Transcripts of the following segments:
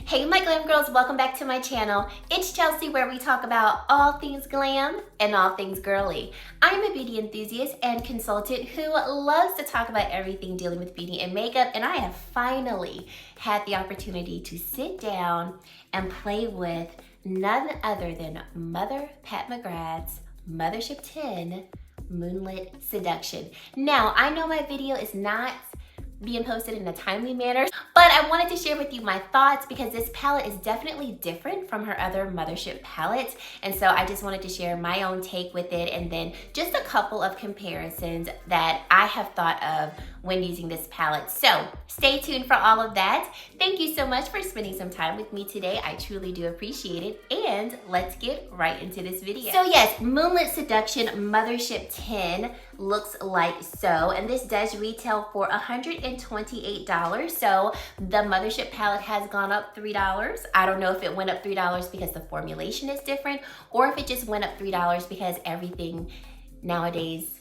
Hey my glam girls, welcome back to my channel. It's Chelsea, where we talk about all things glam and all things girly. I'm a beauty enthusiast and consultant who loves to talk about everything dealing with beauty and makeup, and I have finally had the opportunity to sit down and play with none other than Mother Pat McGrath's Mothership 10 Moonlit Seduction. Now, I know my video is not being posted in a timely manner, but I wanted to share with you my thoughts because this palette is definitely different from her other Mothership palettes, and so I just wanted to share my own take with it, and then just a couple of comparisons that I have thought of when using this palette. So stay tuned for all of that. Thank you so much for spending some time with me today. I truly do appreciate it, and let's get right into this video. So yes, Moonlit Seduction Mothership 10 looks like so, and this does retail for $128. So the Mothership palette has gone up $3. I don't know if it went up $3 because the formulation is different, or if it just went up $3 because everything nowadays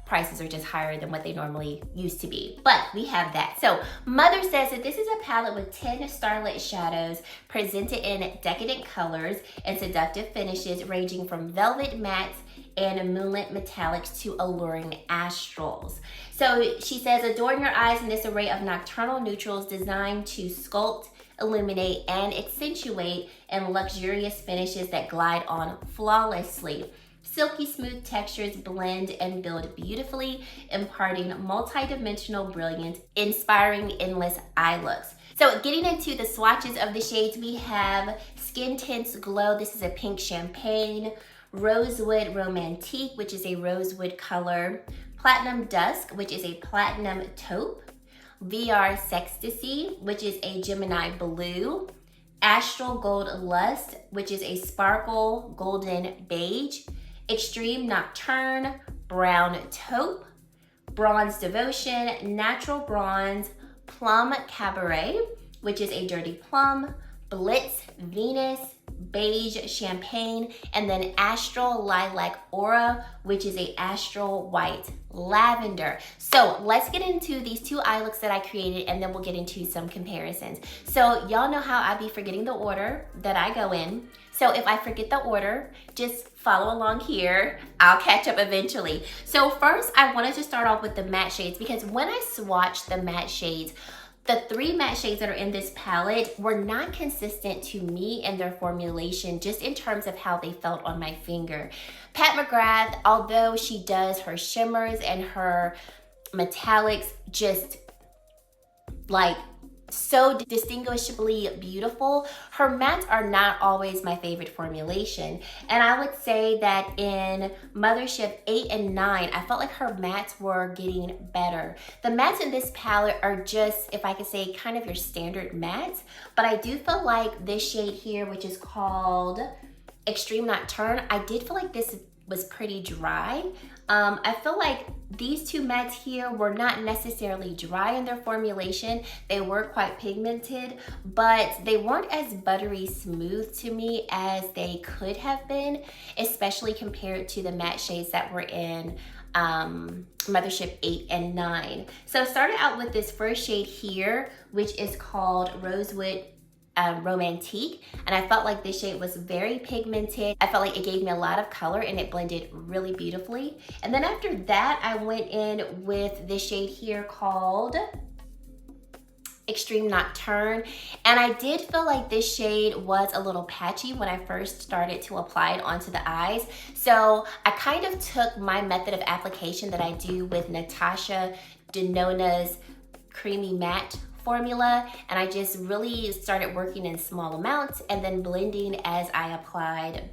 prices are just higher than what they normally used to be, but we have that. So Mother says that this is a palette with 10 starlit shadows presented in decadent colors and seductive finishes ranging from velvet mattes and moonlit metallics to alluring astrals. So she says, adorn your eyes in this array of nocturnal neutrals designed to sculpt, illuminate, and accentuate in luxurious finishes that glide on flawlessly. Silky smooth textures blend and build beautifully, imparting multi-dimensional brilliance, inspiring endless eye looks. So getting into the swatches of the shades, we have Skin Tints Glow. This is a pink champagne. Rosewood Romantique, which is a rosewood color. Platinum Dusk, which is a platinum taupe. VR Sextasy, which is a Gemini blue. Astral Gold Lust, which is a sparkle golden beige. Extreme Nocturne, Brown Taupe, Bronze Devotion, Natural Bronze, Plum Cabaret, which is a dirty plum, Blitz Venus, Beige Champagne, and then Astral Lilac Aura, which is a Astral White Lavender. So let's get into these two eye looks that I created, and then we'll get into some comparisons. So y'all know how I be forgetting the order that I go in. So if I forget the order, just follow along here. I'll catch up eventually. So first, I wanted to start off with the matte shades, because when I swatched the matte shades, the three matte shades that are in this palette were not consistent to me and their formulation, just in terms of how they felt on my finger. Pat McGrath, although she does her shimmers and her metallics just like so distinguishably beautiful, her mattes are not always my favorite formulation. And I would say that in Mothership 8 and 9, I felt like her mattes were getting better. The mattes in this palette are just, if I could say, kind of your standard mattes, but I do feel like this shade here, which is called Extreme Nocturne, I did feel like this was pretty dry. I feel like these two mattes here were not necessarily dry in their formulation. They were quite pigmented, but they weren't as buttery smooth to me as they could have been, especially compared to the matte shades that were in Mothership 8 and 9. So I started out with this first shade here, which is called Rosewood Romantique, and I felt like this shade was very pigmented. I felt like it gave me a lot of color and it blended really beautifully. And then after that, I went in with this shade here called Extreme Nocturne, and I did feel like this shade was a little patchy when I first started to apply it onto the eyes. So I kind of took my method of application that I do with Natasha Denona's Creamy Matte formula, and I just really started working in small amounts and then blending as I applied.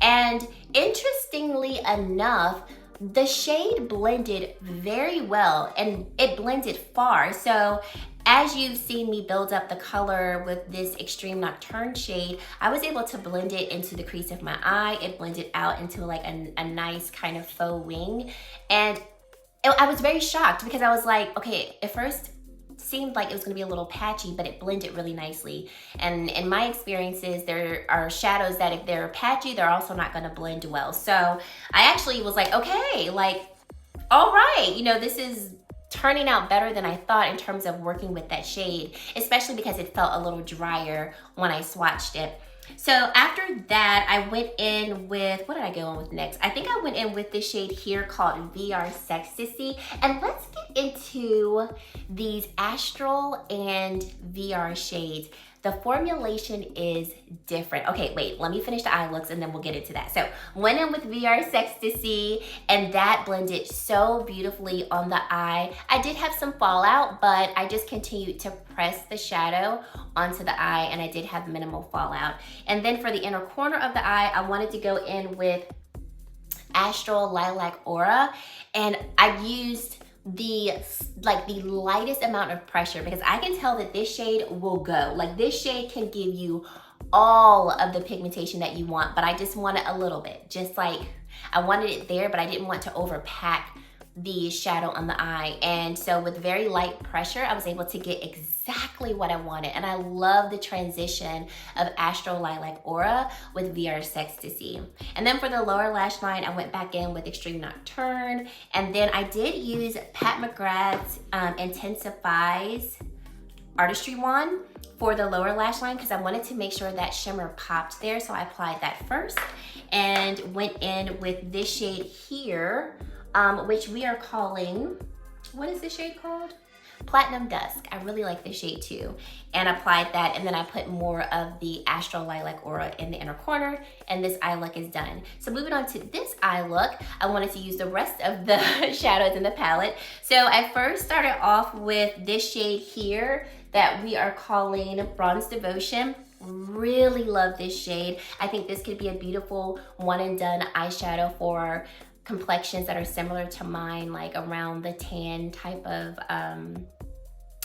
And interestingly enough, the shade blended very well, and it blended far. So as you've seen me build up the color with this Extreme Nocturne shade, I was able to blend it into the crease of my eye. It blended out into like a nice kind of faux wing, and I was very shocked because I was like, okay, at first seemed like it was gonna be a little patchy, but it blended really nicely. And in my experiences, there are shadows that if they're patchy, they're also not gonna blend well. So I actually was like, okay, like, all right, you know, this is turning out better than I thought in terms of working with that shade, especially because it felt a little drier when I swatched it. So after that, I went in with, what did I go on with next? I think I went in with this shade here called VR Sextasy. And let's get into these Astral and VR shades. The formulation is different. Okay, wait, let me finish the eye looks and then we'll get into that. So went in with VR Sextasy and that blended so beautifully on the eye. I did have some fallout, but I just continued to press the shadow onto the eye and I did have minimal fallout. And then for the inner corner of the eye, I wanted to go in with Astral Lilac Aura, and I used the lightest amount of pressure because I can tell that this shade will go. Like this shade can give you all of the pigmentation that you want, but I just want it a little bit. Just like I wanted it there, but I didn't want to overpack the shadow on the eye. And so with very light pressure, I was able to get exactly what I wanted. And I love the transition of Astral Lilac Aura with VR Sextasy. And then for the lower lash line, I went back in with Extreme Nocturne. And then I did use Pat McGrath's Intensifies Artistry Wand for the lower lash line because I wanted to make sure that shimmer popped there. So I applied that first and went in with this shade here, which we are calling, what is this shade called? Platinum Dusk. I really like this shade too. And applied that, and then I put more of the Astral Lilac Aura in the inner corner, and this eye look is done. So moving on to this eye look, I wanted to use the rest of the shadows in the palette. So I first started off with this shade here that we are calling Bronze Devotion. Really love this shade. I think this could be a beautiful one and done eyeshadow for complexions that are similar to mine, like around the tan type of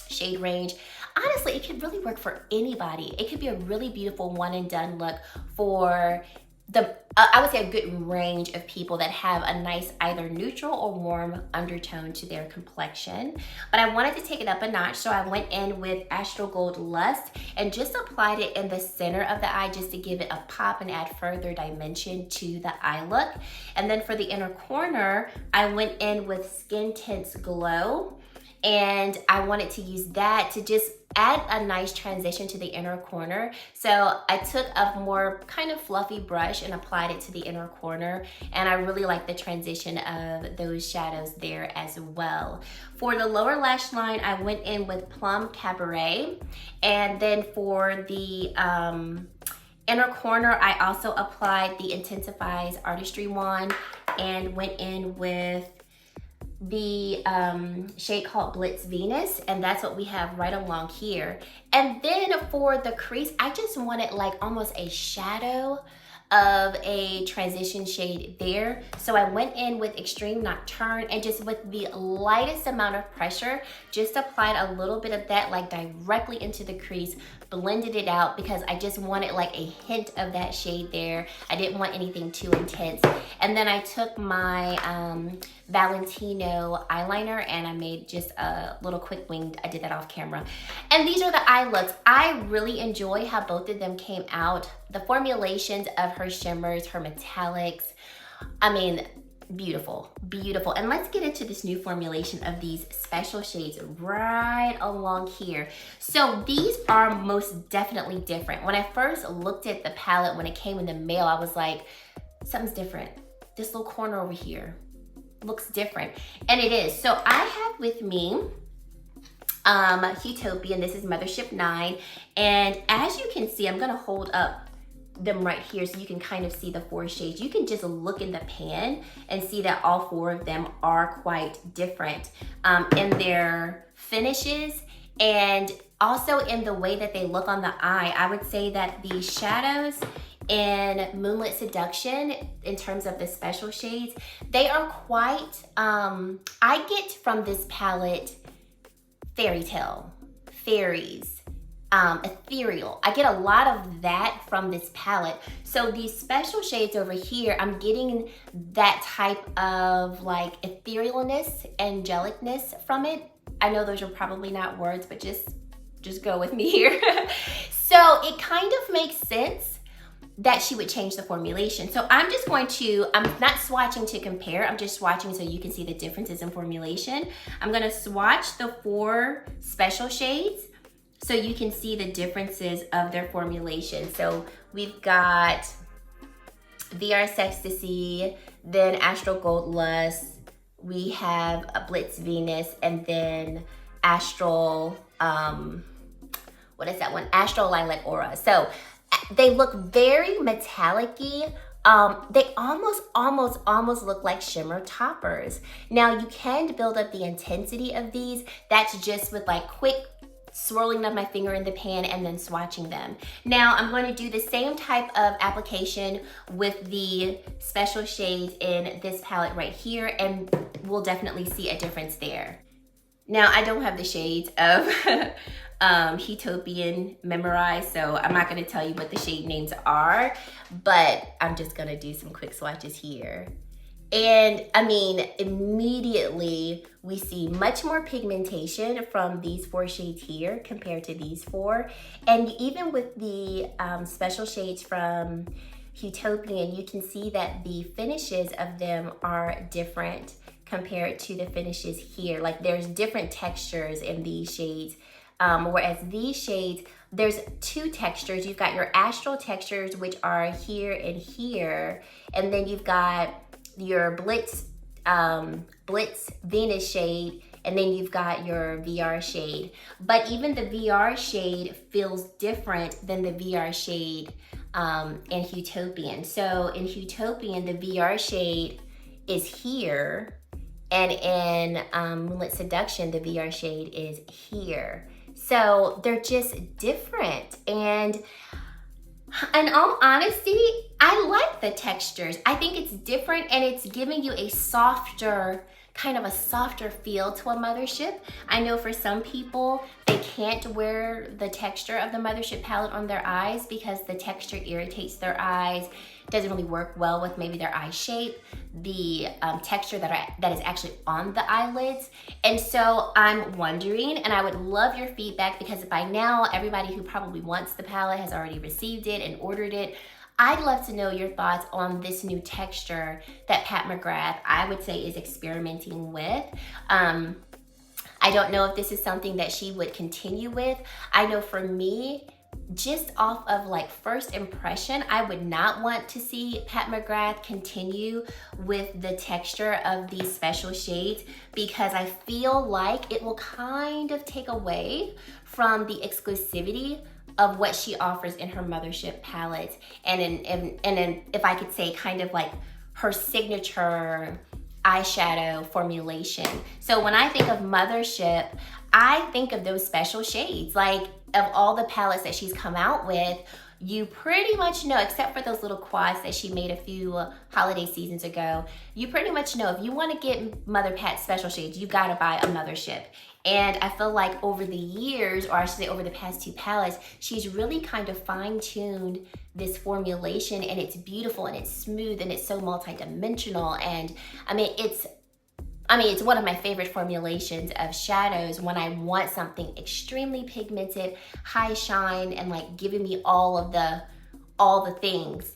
shade range. Honestly, it could really work for anybody. It could be a really beautiful one and done look for the, I would say a good range of people that have a nice either neutral or warm undertone to their complexion. But I wanted to take it up a notch, so I went in with Astral Gold Lust and just applied it in the center of the eye just to give it a pop and add further dimension to the eye look. And then for the inner corner, I went in with Skin Tints Glow, and I wanted to use that to just add a nice transition to the inner corner. So I took a more kind of fluffy brush and applied it to the inner corner, and I really like the transition of those shadows there as well. For the lower lash line, I went in with Plum Cabaret, and then for the inner corner, I also applied the Intensifies Artistry Wand and went in with the shade called Blitz Venus, and that's what we have right along here. And then for the crease, I just wanted like almost a shadow of a transition shade there. So I went in with Extreme Nocturne and just with the lightest amount of pressure, just applied a little bit of that like directly into the crease, blended it out because I just wanted like a hint of that shade there. I didn't want anything too intense. And then I took my Valentino eyeliner and I made just a little quick wing. I did that off camera. And these are the eye looks. I really enjoy how both of them came out. The formulations of her shimmers, her metallics, I mean, beautiful, beautiful. And let's get into this new formulation of these special shades right along here. So these are most definitely different. When I first looked at the palette, when it came in the mail, I was like, something's different. This little corner over here looks different, and it is. So I have with me Utopian. This is Mothership 9, and as you can see, I'm gonna hold up them right here so you can kind of see the 4 shades. You can just look in the pan and see that all 4 of them are quite different in their finishes and also in the way that they look on the eye. I would say that the shadows in Moonlit Seduction, in terms of the special shades, they are quite, I get from this palette fairy tale, fairies, ethereal. I get a lot of that from this palette. So these special shades over here, I'm getting that type of like etherealness, angelicness from it. I know those are probably not words, but just go with me here. So it kind of makes sense that she would change the formulation. So I'm just going to, I'm not swatching to compare, I'm just swatching so you can see the differences in formulation. I'm gonna swatch the 4 special shades so you can see the differences of their formulation. So we've got VR Ecstasy, then Astral Gold Lust, we have a Blitz Venus, and then Astral, what is that one? Astral Lilac Aura. So they look very metallic-y. They almost look like shimmer toppers. Now you can build up the intensity of these. That's just with like quick swirling of my finger in the pan and then swatching them. Now I'm going to do the same type of application with the special shades in this palette right here, and we'll definitely see a difference there. Now I don't have the shades of Heatopian memorized, so I'm not going to tell you what the shade names are, but I'm just going to do some quick swatches here. And I mean, immediately we see much more pigmentation from these 4 shades here compared to these 4. And even with the special shades from Heatopian, you can see that the finishes of them are different compared to the finishes here. Like there's different textures in these shades. Whereas these shades, there's 2 textures. You've got your astral textures, which are here and here. And then you've got your Blitz Venus shade, and then you've got your VR shade. But even the VR shade feels different than the VR shade in Heatopian. So in Heatopian, the VR shade is here, and in Moonlit Seduction, the VR shade is here. So they're just different. And in all honesty, I like the textures. I think it's different and it's giving you a softer, kind of a softer feel to a Mothership. I know for some people, they can't wear the texture of the Mothership palette on their eyes because the texture irritates their eyes, doesn't really work well with maybe their eye shape, the texture that is actually on the eyelids. And so I'm wondering, and I would love your feedback because by now, everybody who probably wants the palette has already received it and ordered it. I'd love to know your thoughts on this new texture that Pat McGrath, I would say, is experimenting with. I don't know if this is something that she would continue with. I know for me, just off of like first impression, I would not want to see Pat McGrath continue with the texture of these special shades because I feel like it will kind of take away from the exclusivity of what she offers in her Mothership palette, and if I could say kind of like her signature eyeshadow formulation. So when I think of Mothership, I think of those special shades. Like of all the palettes that she's come out with, you pretty much know, except for those little quads that she made a few holiday seasons ago, you pretty much know if you want to get Mother Pat special shades, you got to buy a Mothership. And I feel like over the years, or I should say over the past 2 palettes, she's really kind of fine-tuned this formulation, and it's beautiful and it's smooth and it's so multi-dimensional. And I mean, it's one of my favorite formulations of shadows when I want something extremely pigmented, high shine, and like giving me all the things.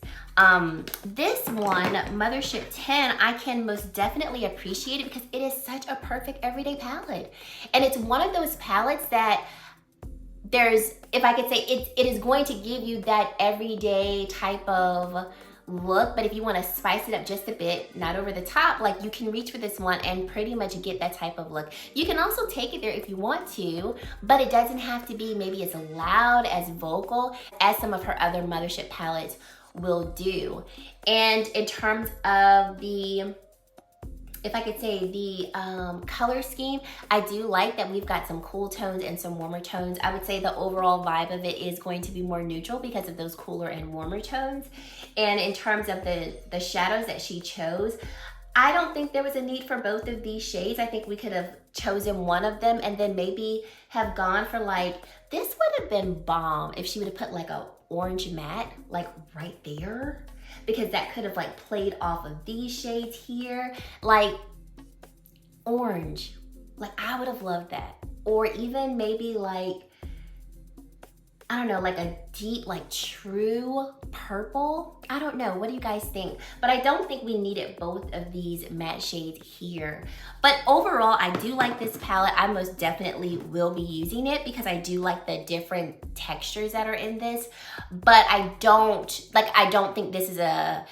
This one, Mothership 10, I can most definitely appreciate it because it is such a perfect everyday palette. And it's one of those palettes that there's, if I could say, it is going to give you that everyday type of look, but if you want to spice it up just a bit, not over the top, like you can reach for this one and pretty much get that type of look. You can also take it there if you want to, but it doesn't have to be maybe as loud, as vocal as some of her other Mothership palettes will do. And in terms of the, if I could say the color scheme, I do like that we've got some cool tones and some warmer tones. I would say the overall vibe of it is going to be more neutral because of those cooler and warmer tones. And in terms of the shadows that she chose, I don't think there was a need for both of these shades. I think we could have chosen one of them and then maybe have gone for like, this would have been bomb if she would have put like a orange matte like right there, because that could have like played off of these shades here, like orange. Like I would have loved that. Or even maybe like I don't know, like a deep, like true purple. I don't know, what do you guys think? But I don't think we needed both of these matte shades here. But overall, I do like this palette. I most definitely will be using it because I do like the different textures that are in this. But I don't think this is a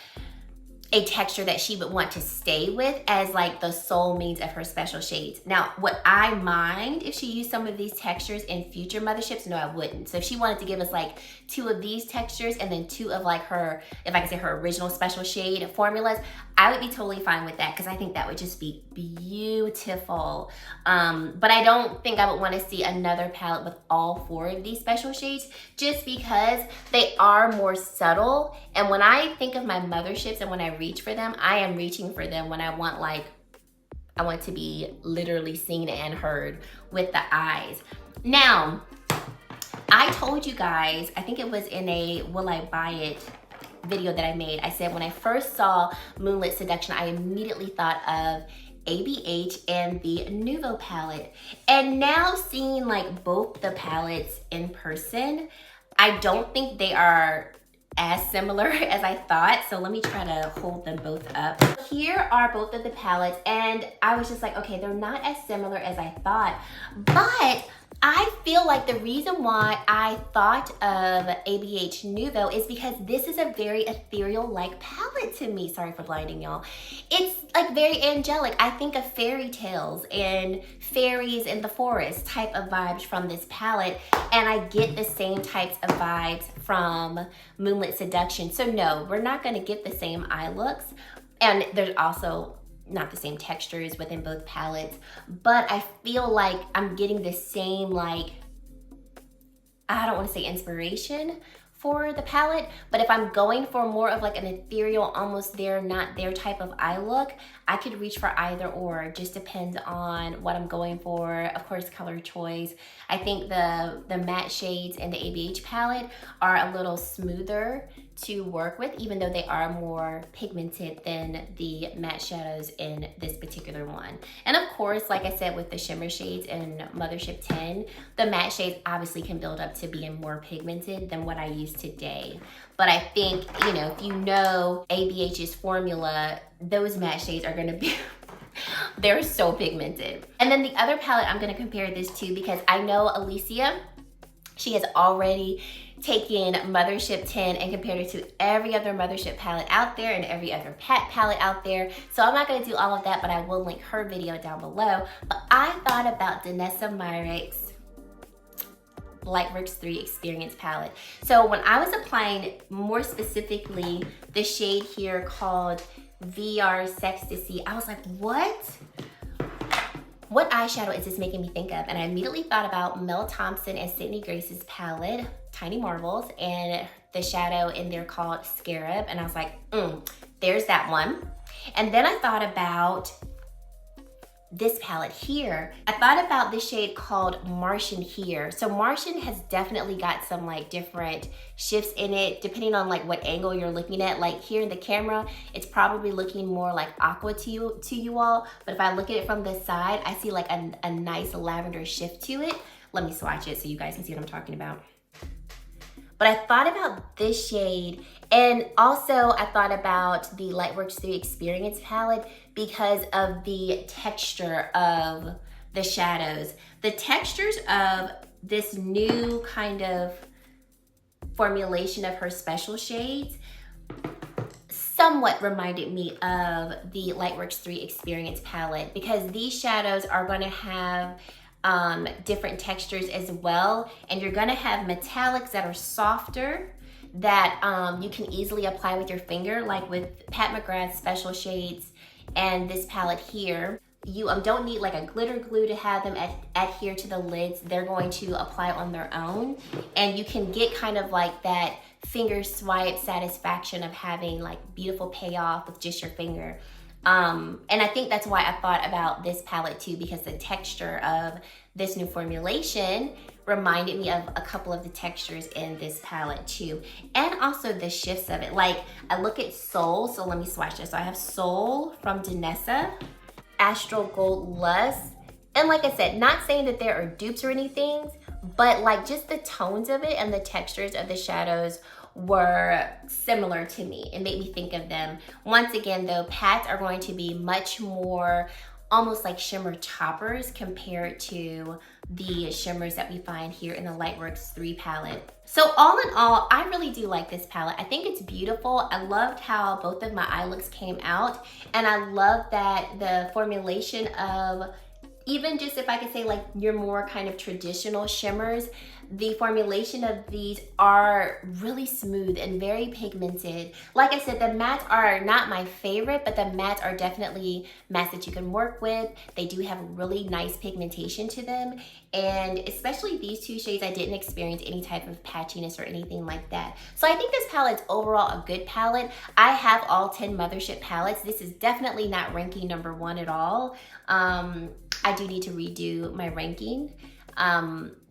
texture that she would want to stay with as like the sole means of her special shades. Now, would I mind if she used some of these textures in future motherships? No, I wouldn't. So if she wanted to give us like 2 of these textures and then 2 of like her, if I could say her original special shade formulas, I would be totally fine with that because I think that would just be beautiful. But I don't think I would want to see another palette with all 4 of these special shades just because they are more subtle. And when I think of my motherships and when I reach for them, I am reaching for them when I want to be literally seen and heard with the eyes. Now, I told you guys, I think it was in a Will I Buy It video that I made, I said when I first saw Moonlit Seduction, I immediately thought of ABH and the Nouveau palette. And now seeing like both the palettes in person, I don't think they are as similar as I thought. So let me try to hold them both up. Here are both of the palettes and I was just like, okay, they're not as similar as I thought, but I feel like the reason why I thought of ABH Nouveau is because this is a very ethereal-like palette to me. Sorry for blinding y'all. It's like very angelic. I think of fairy tales and fairies in the forest type of vibes from this palette, and I get the same types of vibes from Moonlit Seduction. So no, we're not gonna get the same eye looks, and there's also not the same textures within both palettes, but I feel like I'm getting the same, like, I don't want to say inspiration for the palette, but if I'm going for more of like an ethereal, almost there, not there type of eye look, I could reach for either or. Just depends on what I'm going for. Of course, color choice. I think the matte shades in the ABH palette are a little smoother to work with, even though they are more pigmented than the matte shadows in this particular one. And of course, like I said, with the shimmer shades in Mothership 10, the matte shades obviously can build up to being more pigmented than what I use today. But I think, you know, if you know ABH's formula, those matte shades are gonna be they're so pigmented. And then the other palette I'm gonna compare this to, because I know Alicia, she has already taken Mothership 10 and compared it to every other Mothership palette out there and every other palette out there. So I'm not gonna do all of that, but I will link her video down below. But I thought about Danessa Myricks Lightworks 3 Experience palette. So when I was applying more specifically the shade here called VR Sextasy, I was like, what eyeshadow is this making me think of? And I immediately thought about Mel Thompson and Sydney Grace's palette, Tiny Marvels, and the shadow in there called Scarab. And I was like, there's that one. And then I thought about this palette here. I thought about this shade called Martian here. So Martian has definitely got some like different shifts in it, depending on like what angle you're looking at. Like here in the camera, it's probably looking more like aqua to you all. But if I look at it from the side, I see like a nice lavender shift to it. Let me swatch it so you guys can see what I'm talking about. But I thought about this shade, and also I thought about the Lightworks 3 Experience palette because of the texture of the shadows. The textures of this new kind of formulation of her special shades somewhat reminded me of the Lightworks 3 Experience palette, because these shadows are going to have different textures as well, and you're gonna have metallics that are softer that you can easily apply with your finger, like with Pat McGrath's special shades and this palette here. You don't need like a glitter glue to have them adhere to the lids. They're going to apply on their own, and you can get kind of like that finger swipe satisfaction of having like beautiful payoff with just your finger. And I think that's why I thought about this palette too, because the texture of this new formulation reminded me of a couple of the textures in this palette too. And also the shifts of it. Like I look at Soul, so let me swatch this. So I have Soul from Danessa, Astral Gold Lust. And like I said, not saying that there are dupes or anything, but like just the tones of it and the textures of the shadows were similar to me. It made me think of them. Once again though, pattes are going to be much more almost like shimmer toppers compared to the shimmers that we find here in the Lightworks 3 palette. So all in all, I really do like this palette. I think it's beautiful. I loved how both of my eye looks came out, and I love that the formulation of, even just if I could say like your more kind of traditional shimmers, the formulation of these are really smooth and very pigmented. Like I said, the mattes are not my favorite, but the mattes are definitely mattes that you can work with. They do have really nice pigmentation to them. And especially these 2 shades, I didn't experience any type of patchiness or anything like that. So I think this palette's overall a good palette. I have all 10 Mothership palettes. This is definitely not ranking number 1 at all. I do need to redo my ranking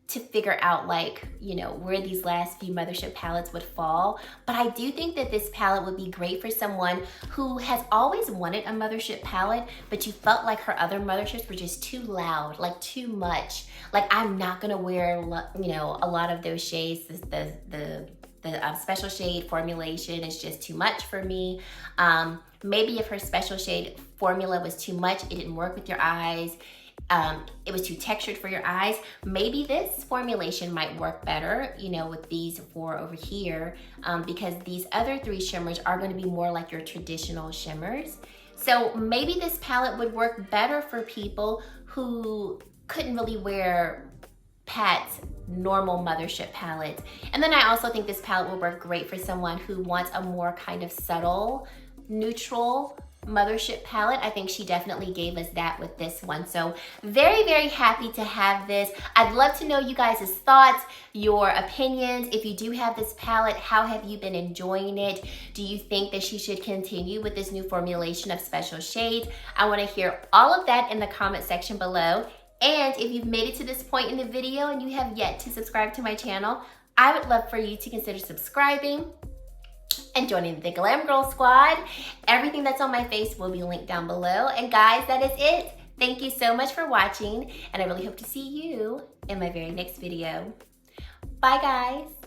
to figure out like, you know, where these last few Mothership palettes would fall. But I do think that this palette would be great for someone who has always wanted a Mothership palette, but you felt like her other Motherships were just too loud, like too much. Like, I'm not gonna wear, you know, a lot of those shades. The special shade formulation is just too much for me. Maybe if her special shade formula was too much, it didn't work with your eyes, it was too textured for your eyes, maybe this formulation might work better, you know, with these 4 over here, because these other 3 shimmers are going to be more like your traditional shimmers. So maybe this palette would work better for people who couldn't really wear Pat's normal Mothership palettes. And then I also think this palette will work great for someone who wants a more kind of subtle, neutral Mothership palette. I think she definitely gave us that with this one. So very, very happy to have this. I'd love to know you guys' thoughts, your opinions. If you do have this palette, how have you been enjoying it? Do you think that she should continue with this new formulation of special shades? I want to hear all of that in the comment section below. And if you've made it to this point in the video and you have yet to subscribe to my channel, I would love for you to consider subscribing and joining the Glam Girl Squad. Everything that's on my face will be linked down below. And guys, that is it. Thank you so much for watching, and I really hope to see you in my very next video. Bye guys.